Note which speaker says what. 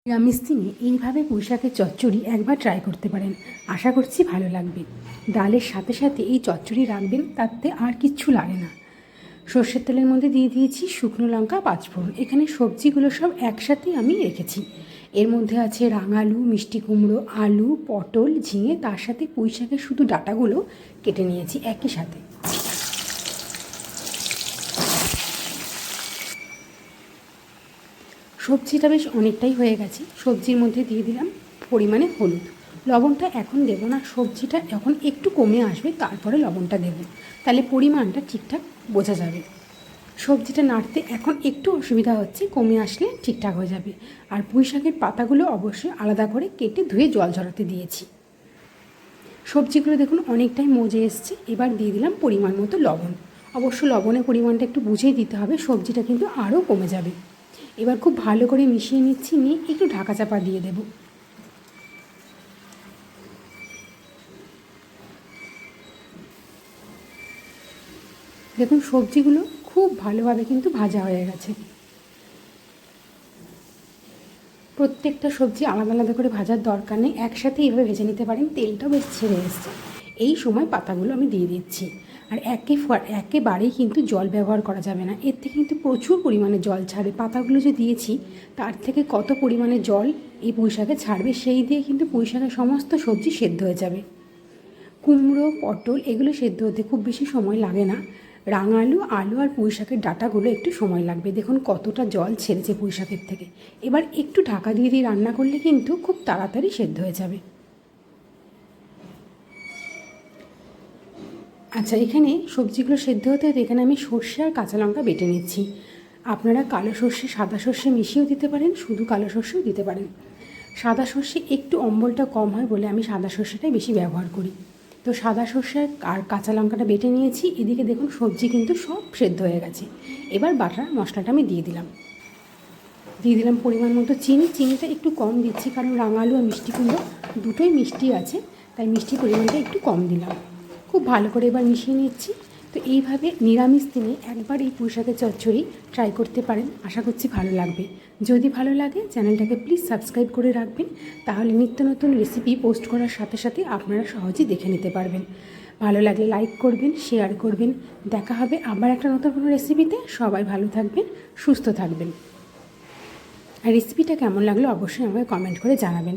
Speaker 1: নিরামিষ দিনে এইভাবে পুঁইশাকের চচ্চড়ি একবার ট্রাই করতে পারেন। আশা করছি ভালো লাগবে। ডালের সাথে সাথে এই চচ্চড়ি রাখবেন, তাতে আর কিচ্ছু লাগে না। সর্ষের তেলের মধ্যে দিয়ে দিয়েছি শুকনো লঙ্কা, পাঁচফোড়ন। এখানে সবজিগুলো সব একসাথেই আমি রেখেছি। এর মধ্যে আছে রাঙালু, মিষ্টি কুমড়ো, আলু, পটল, ঝিঙে, তার সাথে পুঁইশাকের শুধু ডাঁটাগুলো কেটে নিয়েছি একই সাথে। সবজিটা বেশ অনেকটাই হয়ে গেছে। সবজির মধ্যে দিয়ে দিলাম পরিমাণে হলুদ। লবণটা এখন দেবো না, সবজিটা এখন একটু কমে আসবে তারপরে লবণটা দেবো, তাহলে পরিমাণটা ঠিকঠাক বোঝা যাবে। সবজিটা নাড়তে এখন একটু অসুবিধা হচ্ছে, কমে আসলে ঠিকঠাক হয়ে যাবে। আর পুঁইশাকের পাতাগুলো অবশ্যই আলাদা করে কেটে ধুয়ে জল ঝরাতে দিয়েছি। সবজিগুলো দেখুন অনেকটাই মজে এসছে। এবার দিয়ে দিলাম পরিমাণ মতো লবণ। অবশ্য লবণের পরিমাণটা একটু বুঝেই দিতে হবে, সবজিটা কিন্তু আরও কমে যাবে। এবার খুব ভালো করে মিশিয়ে নিচ্ছি, নিয়ে একটু ঢাকা চাপা দিয়ে দেব। দেখুন সবজিগুলো খুব ভালোভাবে কিন্তু ভাজা হয়ে গেছে। প্রত্যেকটা সবজি আলাদা আলাদা করে ভাজার দরকার নেই, একসাথে এইভাবে ভেজে নিতে পারেন। তেলটাও বেশ ছেড়ে এসছে। এই সময় পাতাগুলো আমি দিয়ে দিচ্ছি। আর একেবারেই কিন্তু জল ব্যবহার করা যাবে না, এর থেকে কিন্তু প্রচুর পরিমাণে জল ছাড়বে। পাতাগুলো যে দিয়েছি তার থেকে কত পরিমাণে জল এই পুঁইশাকে ছাড়বে, সেই দিয়ে কিন্তু পুঁইশাকের সমস্ত সবজি সেদ্ধ হয়ে যাবে। কুমড়ো, পটল এগুলো সেদ্ধ হতে খুব বেশি সময় লাগে না। রাঙালু, আলু আর পুঁইশাকের ডাঁটাগুলো একটু সময় লাগবে। দেখুন কতটা জল ছেড়েছে পুঁইশাকের থেকে। এবার একটু ঢাকা দিয়ে দিয়ে রান্না করলে কিন্তু খুব তাড়াতাড়ি সেদ্ধ হয়ে যাবে। আচ্ছা, এখানে সবজিগুলো সেদ্ধ হতে হতে এখানে আমি সর্ষে আর কাঁচা লঙ্কা বেটে নিচ্ছি। আপনারা কালো সর্ষে, সাদা সর্ষে মিশিয়েও দিতে পারেন, শুধু কালো সর্ষেও দিতে পারেন। সাদা সর্ষে একটু অম্বলটা কম হয় বলে আমি সাদা সর্ষেটাই বেশি ব্যবহার করি। তো সাদা সর্ষে আর কাঁচা লঙ্কাটা বেটে নিয়েছি। এদিকে দেখুন সবজি কিন্তু সব সেদ্ধ হয়ে গেছে। এবার বাটা মশলাটা আমি দিয়ে দিলাম পরিমাণ মতো চিনি। চিনিটা একটু কম দিচ্ছি কারণ রাঙালু আর মিষ্টি কুমড়ো দুটোই মিষ্টি আছে, তাই মিষ্টির পরিমাণটা একটু কম দিলাম। খুব ভালো করে এবার মিশিয়ে নিচ্ছি। তো এইভাবে নিরামিষ দিনে একবার এই পুঁইশাকের চচ্চড়ি ট্রাই করতে পারেন, আশা করছি ভালো লাগবে। যদি ভালো লাগে চ্যানেলটাকে প্লিজ সাবস্ক্রাইব করে রাখবেন, তাহলে নিত্য নতুন রেসিপি পোস্ট করার সাথে সাথে আপনারা সহজেই দেখে নিতে পারবেন। ভালো লাগলে লাইক করবেন, শেয়ার করবেন। দেখা হবে আবার একটা নতুন কোনো রেসিপিতে। সবাই ভালো থাকবেন, সুস্থ থাকবেন। আর রেসিপিটা কেমন লাগলো অবশ্যই আমাকে কমেন্ট করে জানাবেন।